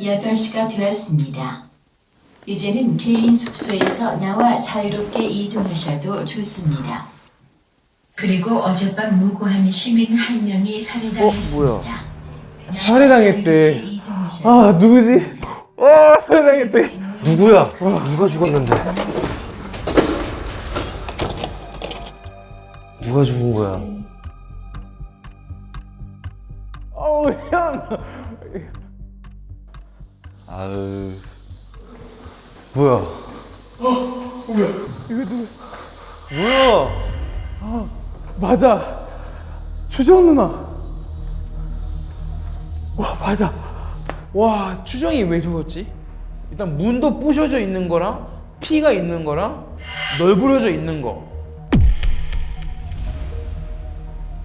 8시가 되었습니다. 이제는 개인 숙소에서 나와 자유롭게 이동하셔도 좋습니다. 그리고 어젯밤 무고한 시민 한 명이 살해당했습니다. 뭐야? 살해당했대. 아, 누구지? 살해당했대. 누구야? 누가 죽었는데? 누가 죽은 거야? 형. 아유. 뭐야? 이거 누구? 뭐야? 맞아. 추정 누나. 와, 맞아. 와, 추정이 왜 죽었지? 일단 문도 부셔져 있는 거랑 피가 있는 거랑 널브러져 있는 거.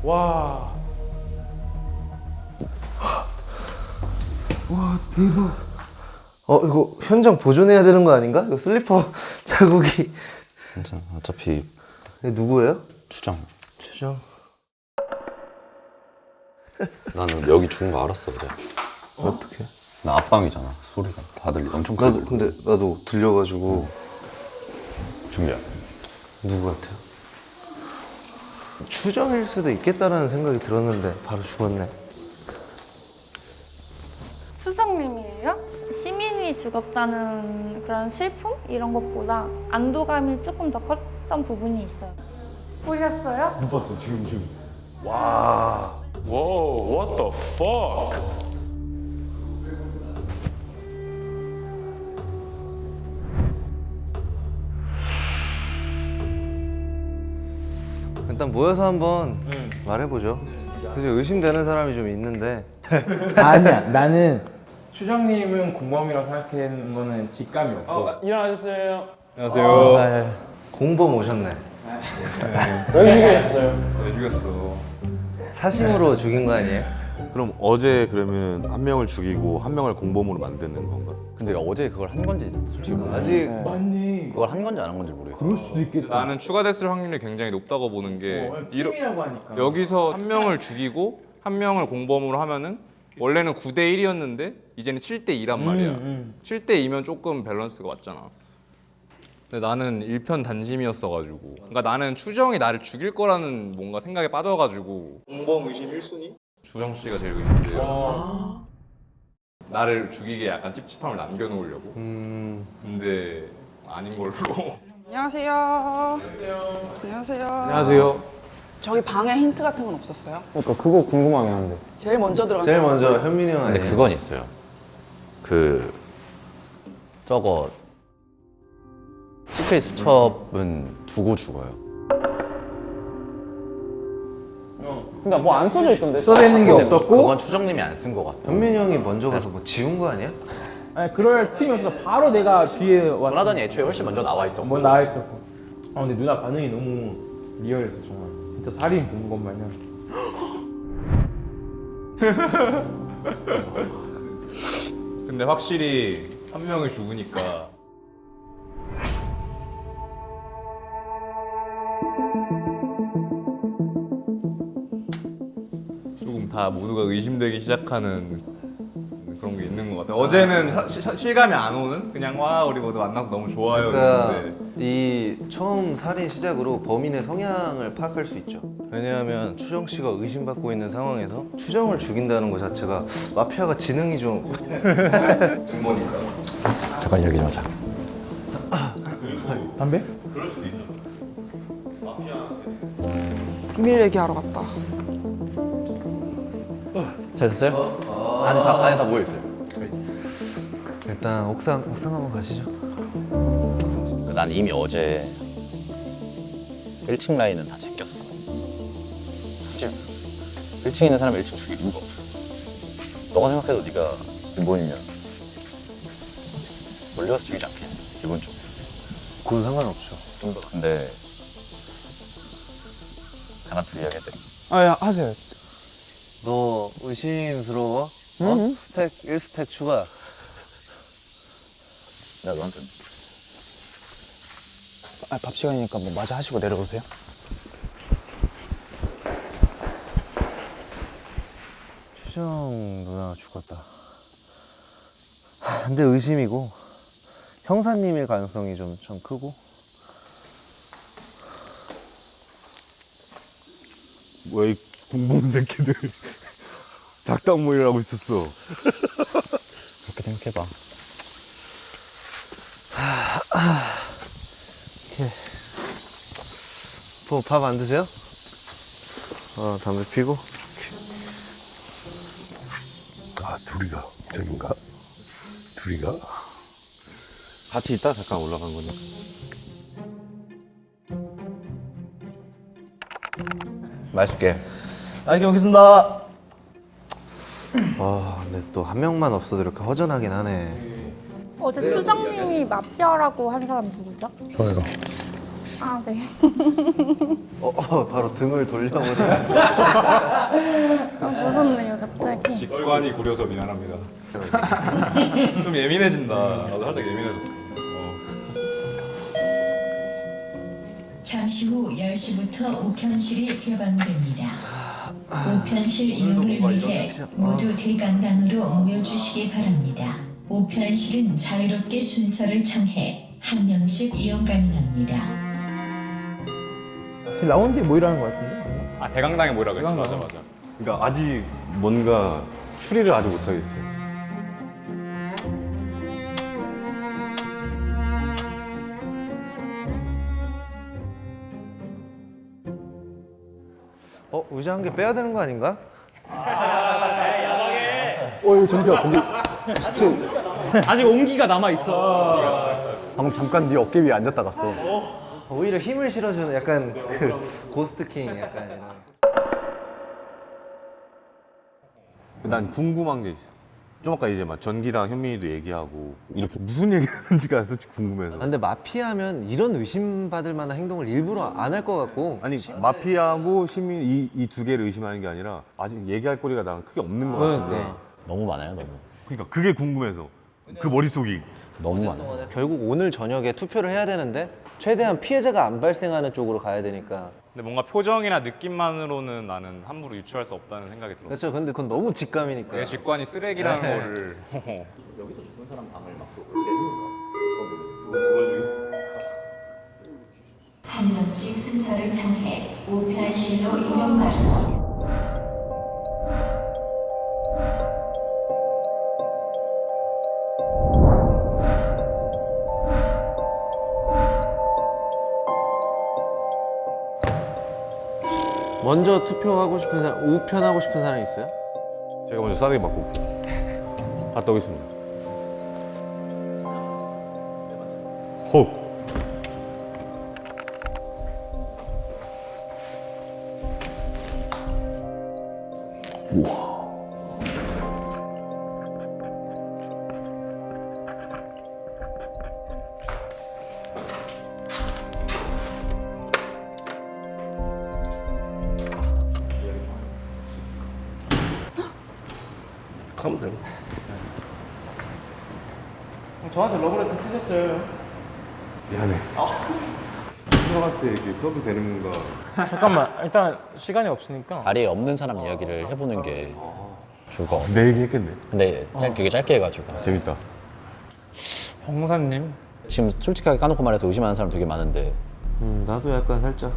와. 와, 대박. 이거 현장 보존해야 되는 거 아닌가? 이거 슬리퍼 자국이. 괜찮아. 어차피 이게 누구예요? 추정. 추정. 나는 여기 죽은 거 알았어 어제. 어떻게? 나 앞방이잖아. 소리가 다들 엄청 크게 나도 근데 나도 들려가지고. 준비야. 누구 같아요? 추정일 수도 있겠다라는 생각이 들었는데 바로 죽었네. 수정님이에요? 시민이 죽었다는 그런 슬픔? 이런 것보다 안도감이 조금 더 컸던 부분이 있어요. 보셨어요? 못 봤어, 지금. 와. Whoa, what the fuck? 일단 모여서 한번 말해보죠. 그죠? 의심되는 사람이 좀 있는데. 아니야, 나는 추정님은 공범이라고 생각하는 거는 직감이 없고. 일어나셨어요? 안녕하세요. 공범 오셨네. 왜 죽였어요? 왜 죽였어? 사심으로 죽인 거 아니에요? 그럼 어제 그러면 한 명을 죽이고 한 명을 공범으로 만드는 건가? 근데 어제 그걸 한 건지 솔직히 모르겠어. 아직 맞네. 그걸 한 건지 안 한 건지 모르겠어. 그럴 수도 있겠다. 나는 추가됐을 확률이 굉장히 높다고 보는 게 팀이라고 하니까. 여기서 한 명을 죽이고 한 명을 공범으로 하면은 원래는 9대 1이었는데 이제는 7대 2란 말이야. 7대 2면 조금 밸런스가 맞잖아. 근데 나는 일편단심이었어가지고, 그러니까 나는 추정이 나를 죽일 거라는 뭔가 생각에 빠져가지고 공범 의심 1순위? 추정 씨가 제일 의심돼요. 나를 죽이게 약간 찝찝함을 남겨놓으려고. 근데 아닌 걸로. 안녕하세요. 안녕하세요. 안녕하세요. 저기 방에 힌트 같은 건 없었어요? 그러니까 그거 궁금하긴 한데. 제일 먼저 들어간 제일 사람. 먼저 현민이 형 근데 아니에요? 그건 있어요. 저거 시크릿 수첩은 두고 죽어요. 그러니까 뭐 안 써져 있던데. 써져 있는 게 없었고. 그건 추정님이 안 쓴 것 같아. 현민이 형이 먼저 가서 뭐 지운 거 아니야? 아니 그럴 틈이 없어. 바로 내가 뒤에 왔어. 전화단이 애초에 훨씬 먼저 나와 있었고. 뭐 나와 있었고. 근데 누나 반응이 너무 리얼했어 정말. 진짜 살인 본 것 마냥. 근데 확실히 한 명을 죽으니까 조금 다 모두가 의심되기 시작하는 그런 게 있는 것 같아. 어제는 실감이 안 오는? 그냥 와 우리 모두 만나서 너무 좋아요 그러니까 이랬는데 이 처음 살인 시작으로 범인의 성향을 파악할 수 있죠. 왜냐하면 추정 씨가 의심받고 있는 상황에서 추정을 죽인다는 것 자체가 마피아가 지능이 좀 잠깐 이야기 좀 하자. 담배? 비밀 얘기하러 갔다. 잘 됐어요? 안에 다 모여 있어요. 일단 옥상 한번 가시죠. 난 이미 어제 1층 라인은 다 제꼈어. 굳이 1층에 있는 사람을 1층 죽일 이유가 없어. 너가 생각해도 네가 일본이면 멀리 가서 죽이지 않겠니? 일본 쪽. 그건 상관없죠. 좀 더. 근데 잠깐 둘이 이야기해도 돼? 아야 하세요. 너 의심스러워? 어? 스택 1스택 추가. 내가 너한테 밥 시간이니까 뭐 마저 하시고 내려오세요. 추정 누나가 죽었다. 근데 의심이고 형사님일 가능성이 좀 크고. 뭐야 이 공범 새끼들. 작당 모이라고 있었어. 그렇게 생각해봐. 뭐 밥 안 드세요? 담배 피고. 아 둘이가 저긴가? 둘이가? 같이 있다 잠깐 올라간 거네. 맛있게. 딸기 먹겠습니다. 근데 또 한 명만 없어도 이렇게 허전하긴 하네. 어제 추정님이 마피아라고 한 사람 누구죠? 저희가. 아, 네. 바로 등을 돌려버리네. 아, 무섭네요, 갑자기. 직관이 구려서 미안합니다. 좀 예민해진다. 나도 살짝 예민해졌어. 잠시 후 10시부터 우편실이 개방됩니다. 우편실 이용을 위해 모두 대강당으로 모여주시기 바랍니다. 우편실은 자유롭게 순서를 정해 한 명씩 이용 가능합니다. 지금 라운지 모이라는 것 같은데? 아 대강당에 모이라고 했지. 맞아 대강당. 맞아. 그러니까 아직 뭔가 추리를 아직 못 하겠어요. 의자 한 개 빼야 되는 거 아닌가? 정규야 거기 시트 아직 온기가 남아있어. 방금 잠깐 네 어깨 위에 앉았다 갔어. 오히려 힘을 실어주는 약간 그 고스트킹 약간 이런. 난 궁금한 게 있어. 좀 아까 이제 막 전기랑 현민이도 얘기하고 이렇게 무슨 얘기를 하는지가 솔직히 궁금해서. 근데 마피아면 이런 의심받을 만한 행동을 일부러 안 할 것 같고. 아니 마피아하고 시민 이 두 개를 의심하는 게 아니라 아직 얘기할 거리가 나는 크게 없는 것 같은데. 너무 많아요, 너무. 그러니까 그게 궁금해서 그 머릿속이. 너무 많아요. 결국 오늘 저녁에 투표를 해야 되는데 최대한 피해자가 안 발생하는 쪽으로 가야 되니까. 근데 뭔가 표정이나 느낌만으로는 나는 함부로 유추할 수 없다는 생각이 들었어. 그렇죠. 근데 그건 너무 직감이니까. 내 직관이 쓰레기라는 네. 거를. 한 명씩 순서를 정해 우편실로 이용 바랍니다. 먼저 투표하고 싶은 사람, 우편하고 싶은 사람 있어요? 제가 먼저 싸대기 맞고 올게요. 갔다 오겠습니다. 호. 가면 되네. 저한테 러브레터 쓰셨어요. 미안해. 들어갈 때 이렇게 써도 되는 건가? 잠깐만, 일단 시간이 없으니까. 자리에 없는 사람 이야기를 해보는 게 좋을 것 같아요. 내 얘기 했겠네. 근데 되게 짧게 해가지고. 재밌다. 형사님. 지금 솔직하게 까놓고 말해서 의심하는 사람 되게 많은데 나도 약간 살짝.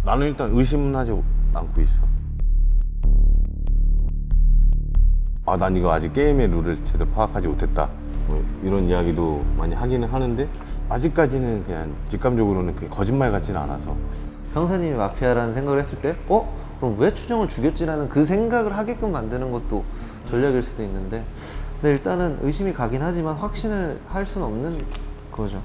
나는 일단 의심은 하지 않고 있어. 아, 난 이거 아직 게임의 룰을 제대로 파악하지 못했다. 뭐 이런 이야기도 많이 하기는 하는데 아직까지는 그냥 직감적으로는 그게 거짓말 같지는 않아서. 형사님이 마피아라는 생각을 했을 때 그럼 왜 추정을 죽였지라는 그 생각을 하게끔 만드는 것도 전략일 수도 있는데, 근데 일단은 의심이 가긴 하지만 확신을 할 수는 없는 거죠.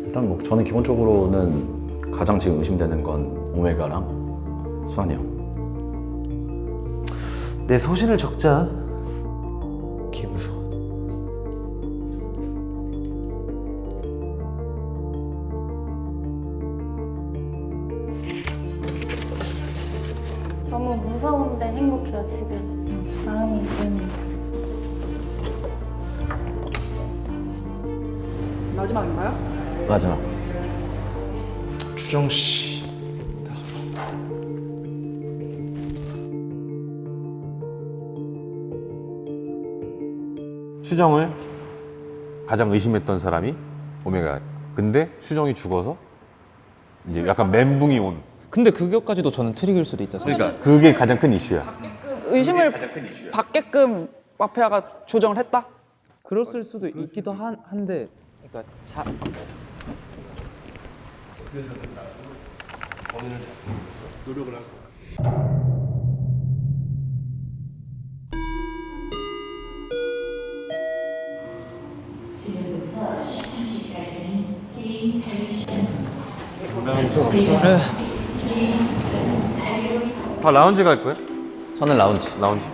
일단 뭐 저는 기본적으로는 가장 지금 의심되는 건 오메가랑 수환이 형. 내 소신을 적자. 김수원. 너무 무서운데 행복해요, 지금. 마음이 보입니다. 마지막인가요? 마지막. 추정 씨. 추정을 가장 의심했던 사람이 오메가. 근데 추정이 죽어서 이제 약간 멘붕이 온. 근데 그것까지도 저는 트릭일 수도 있다 생각. 그러니까 그게 가장 큰 이슈야. 의심을 받게끔 마피아가 조정을 했다? 그랬을 수도 있기도 한데, 그러니까 지금부터 13시까지는 게임 자유 시간. 게임 숙소는 자유로이 다 라운지 갈 거야? 저는 라운지. 라운지.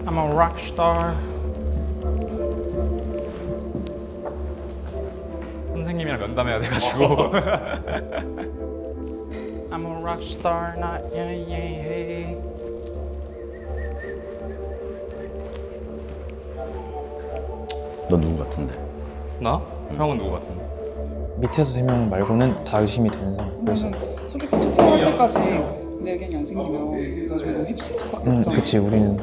I'm a rock star. 선생님이랑 면담해야 돼가지고. I'm a rock star, not yeah, yeah, hey. 너 누구 같은데? 나? 형은 누구 같은데? 밑에서 3명 말고는 다 의심이 되는 상황. 그래서 솔직히 투표할 때까지 내 의견이 안 생기면 나중에 너무 휩쓸릴 수밖에 없잖아. 그치, 우리는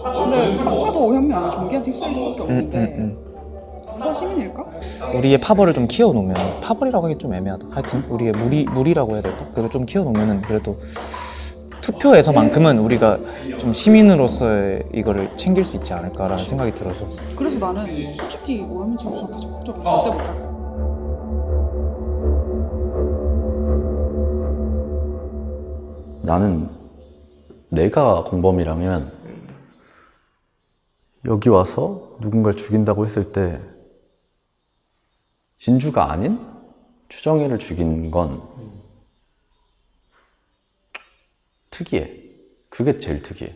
근데 딱 봐도 오현면 종기한테 휩쓸릴 수밖에 없는데 둘 다 시민일까? 우리의 파벌을 좀 키워놓으면, 파벌이라고 하기 좀 애매하다. 하여튼 우리의 무리라고 해야 될까? 그걸 좀 키워놓으면은 그래도 투표에서만큼은 우리가 좀 시민으로서의 이거를 챙길 수 있지 않을까라는 생각이 들어서. 그래서 나는 솔직히 오현민처럼 저렇게 적극적으로 절대 못할 거야. 나는 내가 공범이라면 여기 와서 누군가를 죽인다고 했을 때 진주가 아닌 추정이를 죽인 건 특이해. 그게 제일 특이해.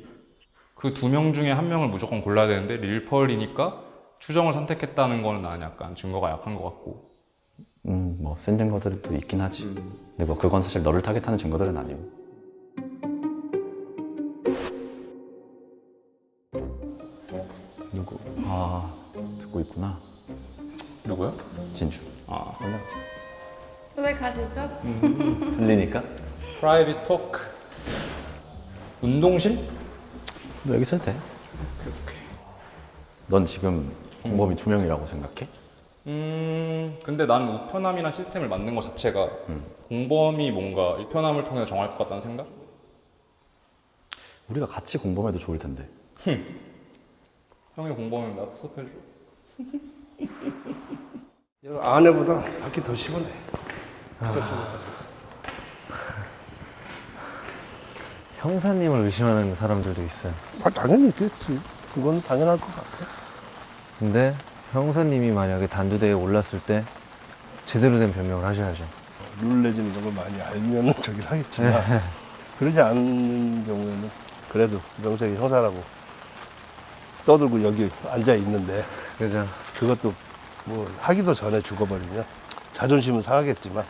그 2명 중에 1명을 무조건 골라야 되는데 릴펄이니까 추정을 선택했다는 거는 나는 약간 증거가 약한 것 같고. 뭐 센 증거들도 있긴 하지. 근데 뭐 그건 사실 너를 타겟하는 증거들은 아니고. 누구? 아, 듣고 있구나. 누구야? 진주. 아, 왜 가시죠? 들리니까? 프라이빗 토크. 운동실? 너 여기 있어도 돼. 넌 지금 공범이 2명이라고 생각해? 근데 난 우편함이나 시스템을 만든 것 자체가 공범이 뭔가 우편함을 통해 정할 것 같다는 생각? 우리가 같이 공범해도 좋을 텐데. 형이 공범이면 나 수습해줘. 아내보다 밖이 더 시원해. 형사님을 의심하는 사람들도 있어요. 당연히 있겠지. 그건 당연할 것 같아. 근데 형사님이 만약에 단두대에 올랐을 때 제대로 된 변명을 하셔야죠. 룰 내지는 이런 걸 많이 알면 저기를 하겠지만 그러지 않는 경우에는 그래도 명색이 형사라고 떠들고 여기 앉아 있는데 그죠. 그것도 뭐 하기도 전에 죽어버리면 자존심은 상하겠지만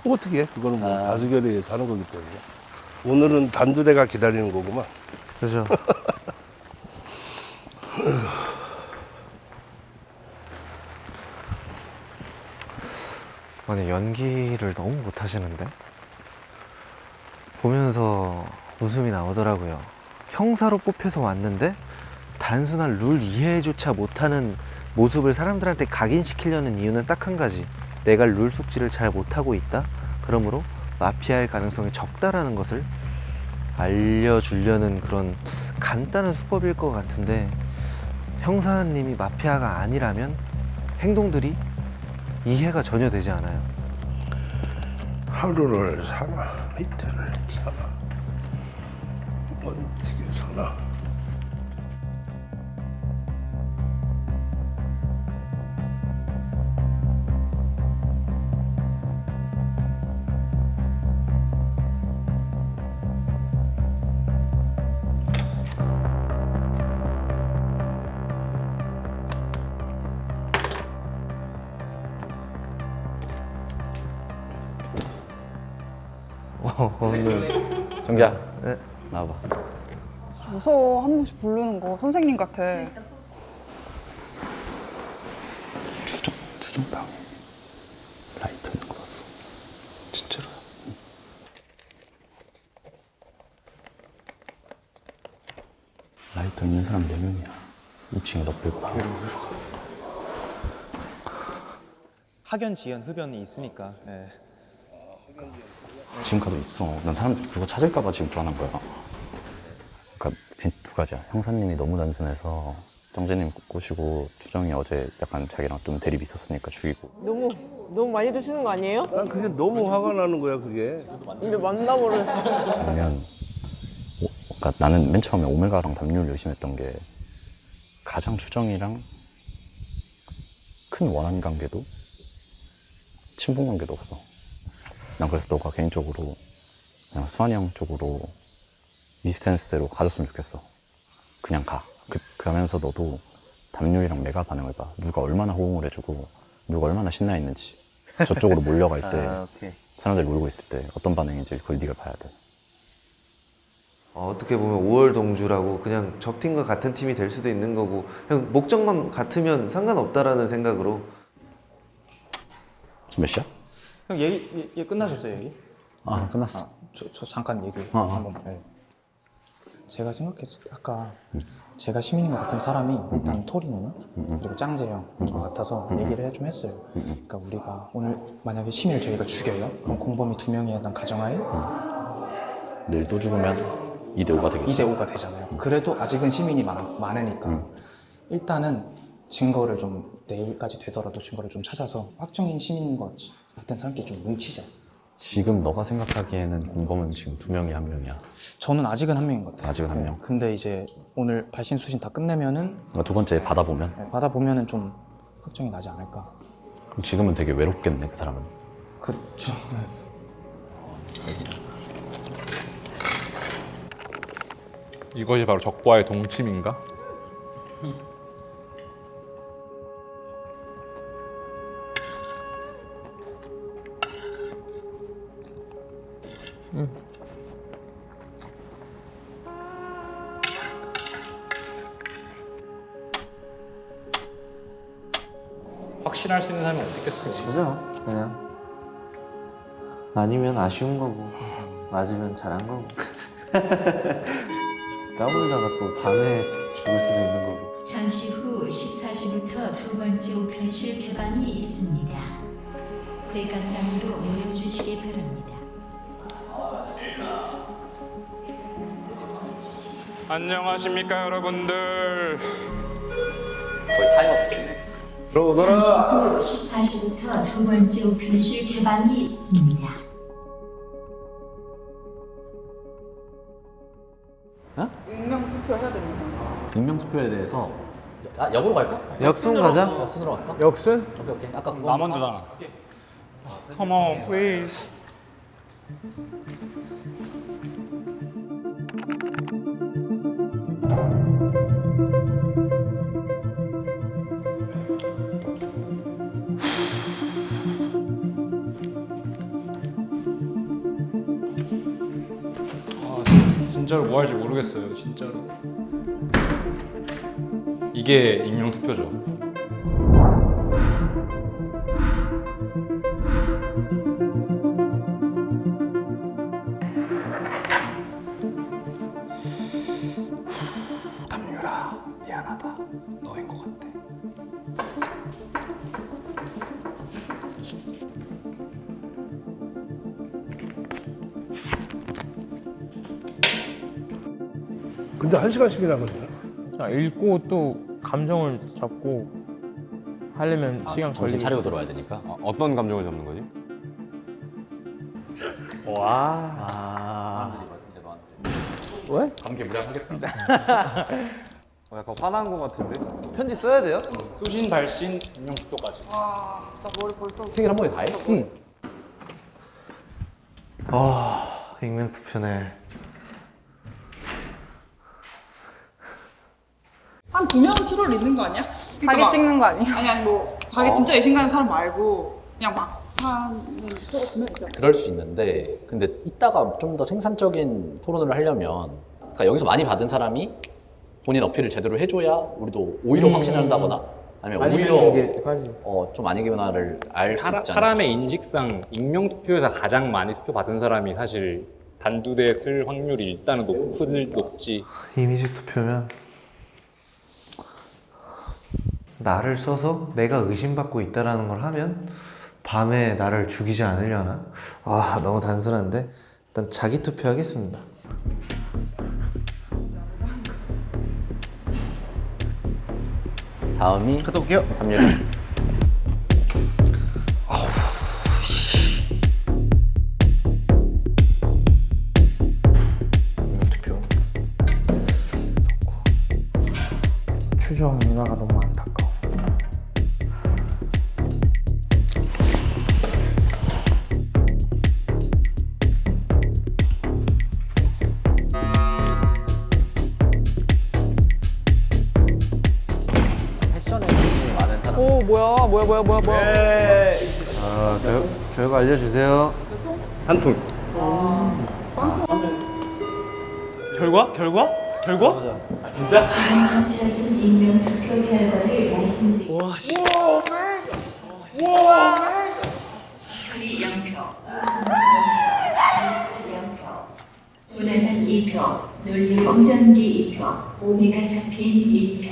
어떻게 해? 그거는 뭐 다수결에 의해서 하는 거기 때문에 오늘은 단두대가 기다리는 거구만. 그죠. 아니 연기를 너무 못하시는데 보면서 웃음이 나오더라고요. 형사로 뽑혀서 왔는데 단순한 룰 이해조차 못하는 모습을 사람들한테 각인시키려는 이유는 딱 한 가지. 내가 룰 숙지를 잘 못하고 있다. 그러므로 마피아일 가능성이 적다라는 것을 알려주려는 그런 간단한 수법일 것 같은데 형사님이 마피아가 아니라면 행동들이 이해가 전혀 되지 않아요. 하루를 사나 이틀을 사나 어떻게 사나. 오늘 정기야. 네. 나와봐. 무서워. 한 명씩 부르는 거 선생님 같아. 주정방 라이터 있는 거 봤어. 진짜로야. 라이터 있는 사람 4명이야. 2층에 너 빼고 다. 학연, 지연, 흡연이 있으니까. 예. 지금 가도 있어. 난 사람들 그거 찾을까봐 지금 불안한 거야. 그러니까 두 가지야. 형사님이 너무 단순해서 정재님 꼬시고 주정이 어제 약간 자기랑 좀 대립이 있었으니까 죽이고. 너무 많이 드시는 거 아니에요? 난 그게 너무 화가 나는 거야 그게. 입에 만나버렸어. 아니면 그러니까 나는 맨 처음에 오메가랑 담요를 의심했던 게 가장 주정이랑 큰 원한 관계도 친분 관계도 없어. 난 그래서 너가 개인적으로 그냥 수환이 형 쪽으로 미스텐스대로 가줬으면 좋겠어. 그냥 가. 그러면서 너도 담요이랑 메가 반응을 봐. 누가 얼마나 호응을 해주고 누가 얼마나 신나 있는지. 저쪽으로 몰려갈 때 오케이. 사람들이 놀고 있을 때 어떤 반응인지 그걸 네가 봐야 돼. 어떻게 보면 5월 동주라고 그냥 적팀과 같은 팀이 될 수도 있는 거고 그냥 목적만 같으면 상관없다라는 생각으로. 지금 몇 시야? 형 얘기 끝나셨어요, 얘기? 아 끝났어. 아, 저 잠깐 얘기 한번. 네. 제가 생각했을 때 아까 제가 시민인 것 같은 사람이 일단 토리 누나 그리고 짱재 형인 것 같아서 얘기를 좀 했어요. 그러니까 우리가 오늘 만약에 시민을 저희가 죽여요? 그럼 공범이 2명이었던 가정하에 내일 또 죽으면 2대5가 되겠지. 2대5가 되잖아요. 그래도 아직은 시민이 많으니까 일단은 증거를 좀 내일까지 되더라도 증거를 좀 찾아서 확정인 시민인 것 같은 사람끼리 좀 뭉치자. 지금 너가 생각하기에는 공범은 지금 2명이 1명이야. 저는 아직은 1명인 것 같아요. 아직은 1명. 근데 이제 오늘 발신 수신 다 끝내면은 그러니까 두 번째 받아보면 받아보면은 좀 확정이 나지 않을까. 그럼 지금은 되게 외롭겠네 그 사람은. 그렇죠. 이것이 바로 적과의 동침인가? 확신할 수 있는 사람이 어디 있겠어. 그죠? 그냥 아니면 아쉬운 거고 맞으면 잘한 거고 까불다가 또 밤에 죽을 수도 있는 거고. 잠시 후 14시부터 두 번째 우편실 개방이 있습니다. 대강당으로 모여주시기 바랍니다. 안녕하십니까 여러분들. 거의 타이머 됐네. 잠시 후 14시부터 두 번째 우편실 개방이 있습니다. 익명 투표해야 되는 거지. 익명 투표에 대해서 역으로 갈까? 역순 가자. 역순으로 갈까? 역순? 오케이. 아까 나 먼저잖아. Come on, please. 진짜로 뭐 할지 모르겠어요. 진짜로. 이게 익명 투표죠. 담유라 미안하다. 너인 것 같아. 근데 1시간씩이나 걸리나? 읽고 또 감정을 잡고 하려면 시간 정신 걸리겠지. 차리고 들어와야 되니까. 어떤 감정을 잡는 거지? 와. 이제 너한테 왜? 관계 무량하겠다. 약간 화난 거 같은데? 편지 써야 돼요? 수신 발신 익명 투표까지. 와, 나 머리 벌써. 생일 한 번에 다 해? 응. 익명 투표네. 한 2명 트롤 있는 거 아니야? 자기 찍는 거 아니야? 아니 뭐 자기 진짜 의심 가는 사람 말고 그냥 막 그럴 수 있는데 근데 이따가 좀 더 생산적인 토론을 하려면 그러니까 여기서 많이 받은 사람이 본인 어필을 제대로 해줘야 우리도 오히려 확신한다거나 아니면 오히려 좀 아니구나를 알 수 있잖아요. 사람의 인식상 익명 투표에서 가장 많이 투표 받은 사람이 사실 단두대 쓸 확률이 일단은 높지. 이미지 투표면 나를 써서 내가 의심받고 있다라는 걸 하면 밤에 나를 죽이지 않으려나? 아, 너무 단순한데 일단 자기 투표하겠습니다. 다음이 갔다 올게요. 담요리. 투표. 추정 누나가 너무 안타까워. 패션에 관심이 많은 사람. 오 뭐야. 아, 결과 알려주세요. 한 통. 결과? 지금 전체를 준 익명 투표 결과를 말씀드립니다. 와, 씨. 표리 0표, 0표, 조난한 2표, 논리공전기 2표, 오메가3핀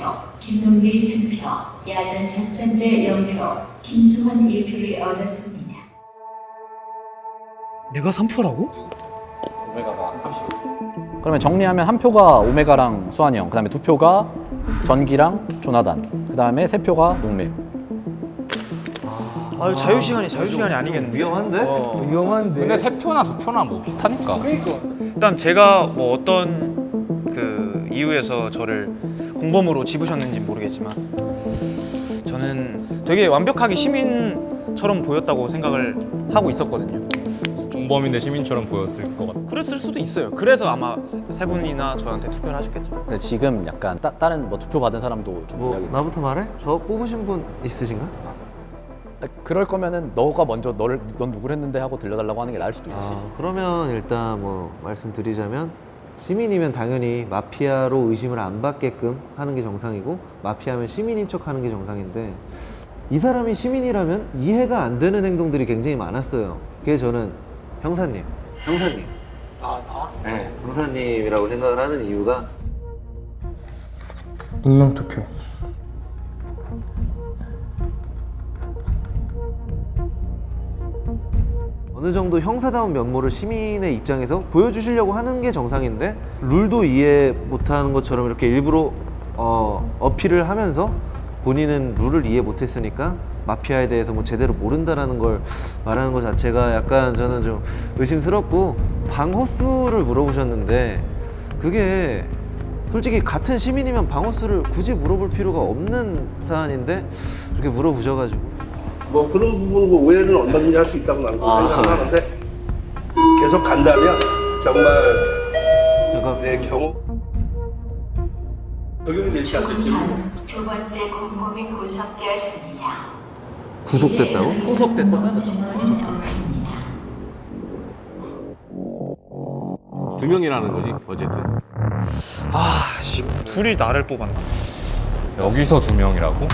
1표, 김동길 3표, 야전사전제 0표, 김수환 1표를 얻었습니다. 내가 3표라고? 오메가가 한 표씩. 그러면 정리하면 한 표가 오메가랑 수환이 형, 그다음에 두 표가 전기랑 조나단, 그다음에 세 표가 농밀. 아, 자유시간이 아니겠는데? 위험한데? 위험한데. 근데 3표나 2표나 뭐 비슷하니까. 일단 제가 뭐 어떤 그 이유에서 저를 공범으로 집으셨는지 모르겠지만 저는 되게 완벽하게 시민처럼 보였다고 생각을 하고 있었거든요. 공범인데 시민처럼 보였을 것 같아. 그랬을 수도 있어요. 그래서 아마 세 분이나 저한테 투표를 하셨겠죠. 근데 지금 약간 다른 뭐 투표 받은 사람도 좀 뭐 이야기. 나부터 말해? 저 뽑으신 분 있으신가? 그럴 거면은 너가 먼저 넌 누굴 했는데 하고 들려달라고 하는 게 나을 수도 있지. 아, 그러면 일단 뭐 말씀드리자면 시민이면 당연히 마피아로 의심을 안 받게끔 하는 게 정상이고 마피아면 시민인 척 하는 게 정상인데 이 사람이 시민이라면 이해가 안 되는 행동들이 굉장히 많았어요. 그게 저는 형사님. 아, 나? 네, 형사님이라고 생각을 하는 이유가 익명 투표. 어느 정도 형사다운 면모를 시민의 입장에서 보여주시려고 하는 게 정상인데 룰도 이해 못하는 것처럼 이렇게 일부러 어필을 하면서 본인은 룰을 이해 못했으니까 마피아에 대해서 뭐 제대로 모른다라는 걸 말하는 것 자체가 약간 저는 좀 의심스럽고 방호수를 물어보셨는데 그게 솔직히 같은 시민이면 방호수를 굳이 물어볼 필요가 없는 사안인데 이렇게 물어보셔가지고 뭐 그런 부분 뭐 오해는 얼마든지 할 수 있다고 나는 생각을 하는데 계속 간다면 정말 내 경우 적용이 되지 않을지. 두 번째 공범이 구속되었습니다. 구속됐다고? 구속됐다. 증언은 없습니다. 2명이라는 거지 어쨌든. 아, 씨, 둘이 나를 뽑았나? 여기서 2명이라고?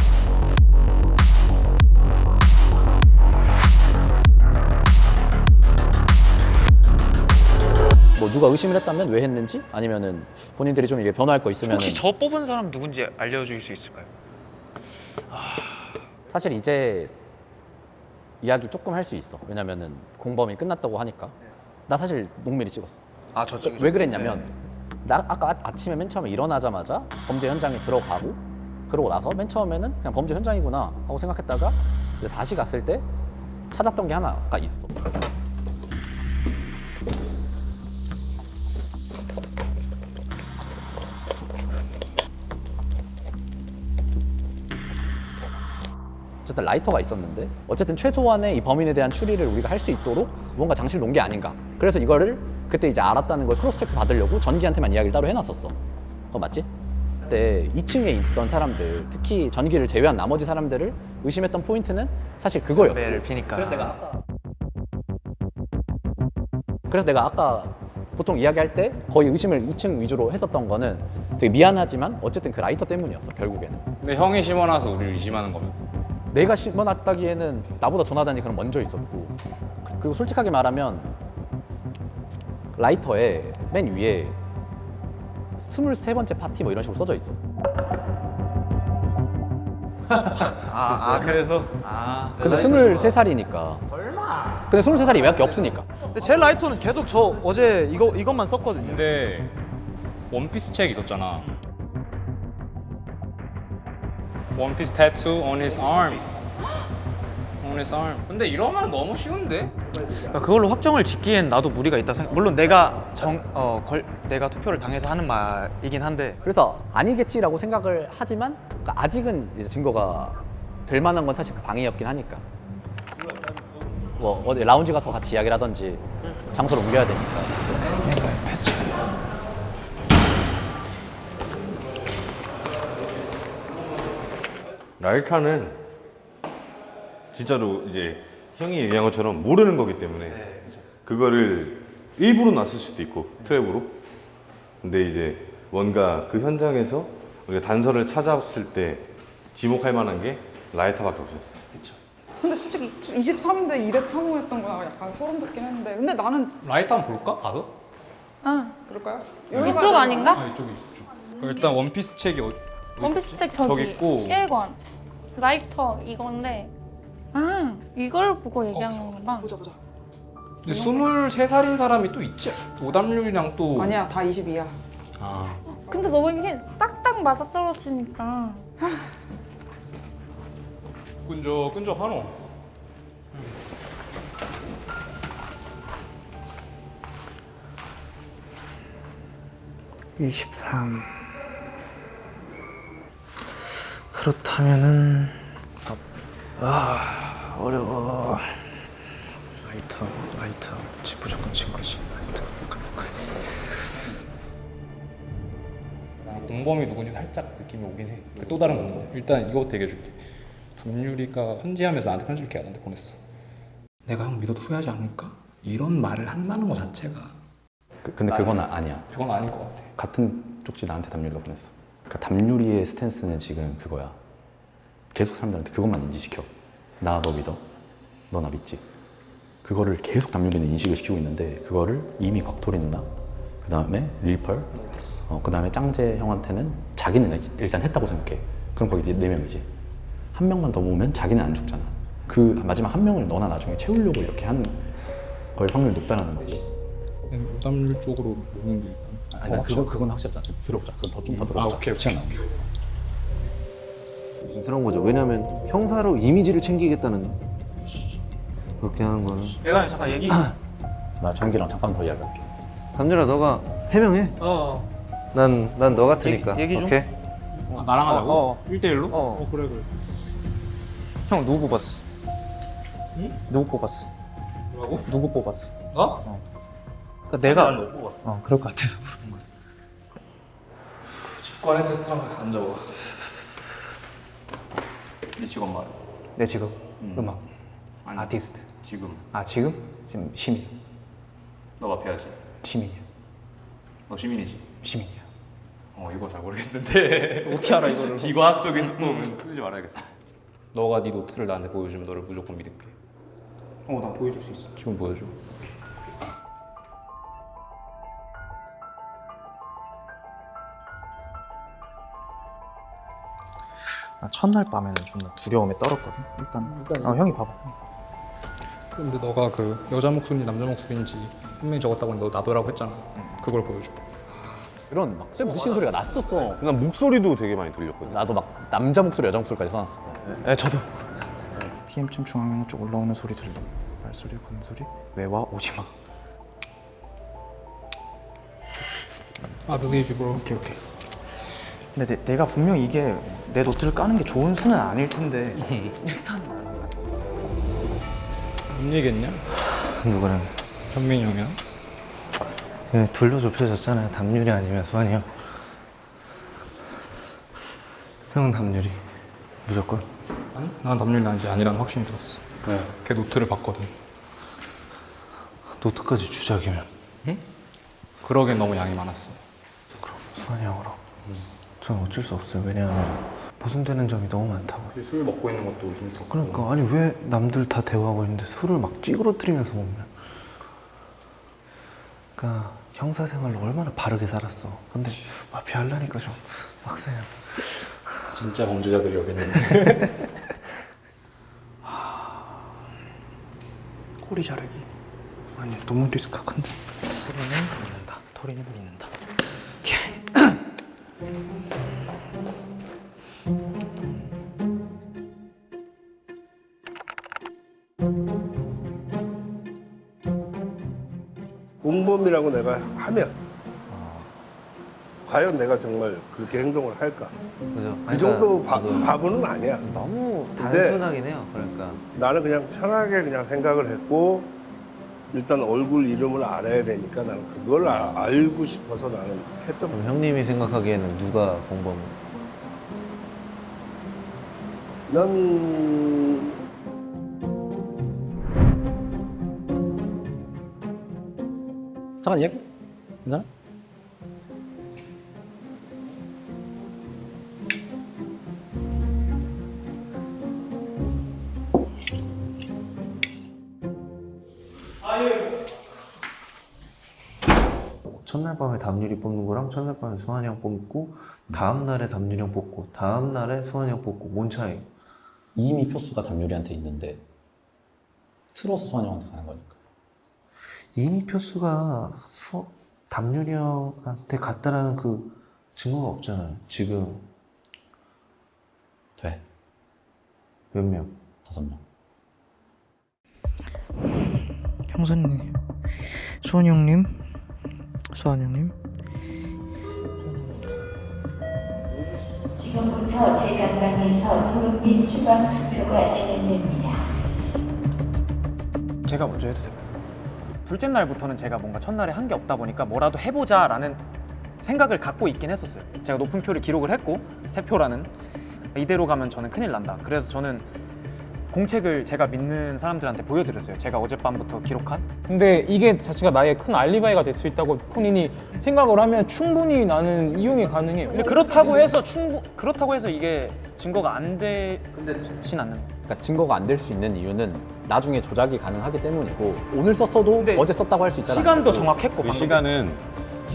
뭐 누가 의심을 했다면 왜 했는지 아니면은 본인들이 좀 이게 변화할 거 있으면 혹시 저 뽑은 사람 누군지 알려주실 수 있을까요? 사실 이제 이야기 조금 할 수 있어. 왜냐면은 공범이 끝났다고 하니까. 나 사실 농밀이 찍었어. 아, 저쪽에. 왜 그랬냐면 나 아까 아침에 맨 처음에 일어나자마자 범죄 현장에 들어가고 그러고 나서 맨 처음에는 그냥 범죄 현장이구나 하고 생각했다가 이제 다시 갔을 때 찾았던 게 하나가 있어. 어쨌든 라이터가 있었는데 어쨌든 최소한의 이 범인에 대한 추리를 우리가 할 수 있도록 무언가 장치를 놓은 게 아닌가. 그래서 이거를 그때 이제 알았다는 걸 크로스 체크 받으려고 전기한테만 이야기를 따로 해놨었어. 그거 맞지? 할 때 2층에 있던 사람들, 특히 전기를 제외한 나머지 사람들을 의심했던 포인트는 사실 그거였고. 담배를 피니까. 그래서 내가 아까 보통 이야기할 때 거의 의심을 2층 위주로 했었던 거는 되게 미안하지만 어쨌든 그 라이터 때문이었어, 결국에는. 근데 형이 심어놔서 우리를 의심하는 거면? 내가 심어놨다기에는 나보다 조나단이 그럼 먼저 있었고, 그리고 솔직하게 말하면 라이터에 맨 위에 23번째 파티 뭐 이런 식으로 써져 있어. 그래서? 근데 23살이니까. 근데 23살이 이밖에 없으니까. 근데 제 라이터는 계속 저 어제 이것만 썼거든요. 근데 원피스 책 있었잖아. 원피스 tattoo on his arm. on his arm. 근데 이러면 너무 쉬운데? 그러니까 그걸로 확정을 짓기엔 나도 무리가 있다 생각. 물론 내가 내가 투표를 당해서 하는 말이긴 한데. 그래서 아니겠지라고 생각을 하지만 그러니까 아직은 이제 증거가 될 만한 건 사실 그 방해였긴 하니까. 뭐 어디 라운지 가서 같이 이야기를 하든지 장소를 옮겨야 되니까. 라이터는 진짜로 이제 형이 얘기한 것처럼 모르는 거기 때문에 그거를 일부러 놨을 수도 있고 트랩으로. 근데 이제 뭔가 그 현장에서 우리가 단서를 찾았을 때 지목할 만한 게 라이터밖에 없었어. 근데 솔직히 23인데 203호였던 거야 약간 소름 돋긴 했는데 근데 나는 라이터 한번 볼까? 가서? 아, 그럴까요? 이쪽 아닌가? 이쪽이 이쪽. 일단 원피스 책이 원피스 책 저기 있고. 1권. 라이터 이건데. 아, 이걸 보고 얘기한 건가 봐. 보자. 근데 23살인 사람이 또 있지? 오담률이랑 또 아니야 다 22야. 아. 근데 너무 이게 딱딱 맞아 떨어지니까. 끈적끈적하노. 23. 그렇다면은 어려워. 라이터 무조건 친 거지. 공범이 누군지 살짝 느낌이 오긴 해. 또 다른 건데. 일단 이거부터 얘기해줄게. 담유리가 편지하면서 나한테 편지를 걔한테 보냈어. 내가 형 믿어도 후회하지 않을까? 이런 말을 한다는 거 자체가. 근데 그건 아니야. 그건 아닐 것 같아. 같은 쪽지 나한테 담유리가 보냈어. 그러니까 담유리의 스탠스는 지금 그거야. 계속 사람들한테 그것만 인지시켜. 나 너 믿어. 너 나 믿지. 그거를 계속 담유리는 인식을 시키고 있는데 그거를 이미 곽토리 누나, 그 다음에 릴펄, 그 다음에 짱제 형한테는 자기는 일단 했다고 생각해. 그럼 거기 이제 4명이지. 한 명만 더 모으면 자기는 안 죽잖아. 그 마지막 한 명을 너나 나중에 채우려고 이렇게 하는 걸 확률이 높다는 거고. 오담률 쪽으로 모는 게. 아니, 그건 확실하지 않아. 들어보자. 그건 좀 더 들어보자. 오케이. 부담스러운 거죠. 왜냐면 형사로 이미지를 챙기겠다는 그렇게 하는 거는. 내가 잠깐 얘기. 나 정기랑 잠깐 더 이야기할게. 담유라 너가 해명해. 난 너 같으니까. 얘기 좀. 오케이. 나랑 하자고? 1대1로? 그래. 형 누구 뽑았어? 응? 누구 뽑았어? 뭐라고? 누구 뽑았어? 나? 그러니까 내가 너 뽑았어. 그럴 것 같아서 물은 거야. 직관의 테스트 한번 앉아봐. 네 직업 말해. 내 직업 음악 아니, 아티스트. 지금 지금 시민. 너 마피아지? 시민이야. 너 시민이지? 시민이야. 이거 잘 모르겠는데 어떻게 알아 이거를? 비과학 쪽에서 보면 쓰지 말아야겠어. 너가 네 노트를 나한테 보여주면 너를 무조건 믿을게. 나 보여줄 수 있어. 지금 보여줘. 나 첫날 밤에는 존나 두려움에 떨었거든. 일단 형이 봐봐. 근데 너가 그 여자 목소리인지 남자 목소리인지 분명히 적었다고 했는데 너 나도라고 했잖아. 그걸 보여줘. 이런 막 쇠 부딪히는 소리가 났었어. 난 목소리도 되게 많이 들렸거든. 나도 막 남자 목소리, 여자 목소리까지 써놨어. 네, 저도. PM층 중앙 쪽 올라오는 소리 들려. 발소리, 걷는 소리. 외와 오지 마. I believe you, bro. 오케이. 근데 내가 분명히 이게 내 노트를 까는 게 좋은 수는 아닐 텐데 일단 뭔 얘기했냐? 누구랑? 현민이 형이랑? 둘로 좁혀졌잖아요. 담유리 아니면 수환이 형. 형은 담유리 무조건? 아니, 난 담률 난지 아니라는 확신이 들었어. 왜? 걔 노트를 봤거든. 노트까지 주작이면 그러기엔 너무 양이 많았어. 그럼 수환이 형으로. 저는 어쩔 수 없어요. 왜냐하면 보존되는 점이 너무 많다고. 술 먹고 있는 것도 의심스럽고. 그러니까 아니 왜 남들 다 대화하고 있는데 술을 막 찌그러뜨리면서 먹냐. 그러니까 형사 생활로 얼마나 바르게 살았어. 근데 마피아 하려니까 좀 빡세요. 진짜 범죄자들이 여기 있는데. 꼬리 자르기. 아니 너무 리스크가 큰데. 토리는 믿는다. 토리는 믿는다. 공범이라고 내가 하면 과연 내가 정말 그렇게 행동을 할까? 그죠. 그 정도 바보는 아니야. 너무 근데 단순하긴 해요. 그러니까 나는 그냥 편하게 그냥 생각을 했고 일단 얼굴 이름을 알아야 되니까 나는 그걸 알고 싶어서 나는 했던 그럼 거야. 형님이 생각하기에는 누가 공범? 난 잠깐 얘 괜찮아? 첫날 밤에 담유리 뽑는 거랑 첫날 밤에 수환이 형 뽑고 다음 날에 담유리 형 뽑고 다음 날에 수환이 형 뽑고 뭔 차이? 이미 표수가 담유리한테 있는데 틀어서 수환이 형한테 가는 거니까. 이미 표수가 담유리 형한테 갔다라는 그 증거가 없잖아요. 지금 돼. 몇 명? 5명. 형사님, 수환이 형님, 수환이 형님. 지금부터 대강당에서 토론 및 주방 투표가 진행됩니다. 제가 먼저 해도 될까요? 둘째 날부터는 제가 뭔가 첫날에 한 게 없다 보니까 뭐라도 해보자라는 생각을 갖고 있긴 했었어요. 제가 높은 표를 기록을 했고 3표라는 이대로 가면 저는 큰일 난다. 그래서 저는 공책을 제가 믿는 사람들한테 보여드렸어요. 제가 어젯밤부터 기록한. 근데 이게 자체가 나의 큰 알리바이가 될 수 있다고 본인이 생각을 하면 충분히 나는 이용이 가능해요. 근데 그렇다고 해서 이게 증거가 안 되진 않는. 그러니까 증거가 안 될 수 있는 이유는 나중에 조작이 가능하기 때문이고 오늘 썼어도 어제 썼다고 할 수 있다는 시간도 정확했고 그 시간은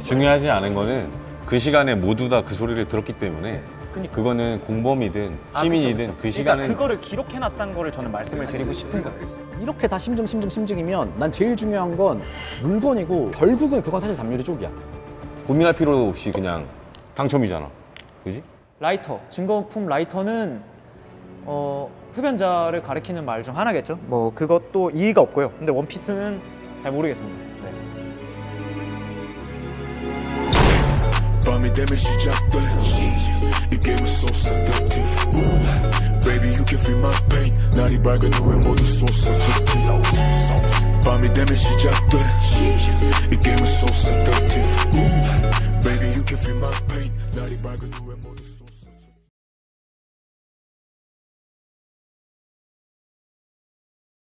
중요하지 않은 거는 그 시간에 모두 다 그 소리를 들었기 때문에 그거는 공범이든 시민이든 그 시간은 그러니까 그거를 기록해놨다는 거를 저는 말씀을 드리고 싶은 거예요. 이렇게 다 심증이면 난 제일 중요한 건 물건이고 결국은 그건 사실 담유리 쪽이야. 고민할 필요 없이 그냥 당첨이잖아. 그지? 라이터, 증거품 라이터는 흡연자를 가리키는 말 중 하나겠죠. 뭐 그것도 이의가 없고요. 근데 원피스는 잘 모르겠습니다. 네. 밤이 되면 시작돼 이 게임은 so seductive Baby you can feel my pain 날이 밝은 후에 모두 so subjective 밤이 되면 시작돼 이 게임은 so seductive Baby you can feel my pain 날이 밝은 후에 모두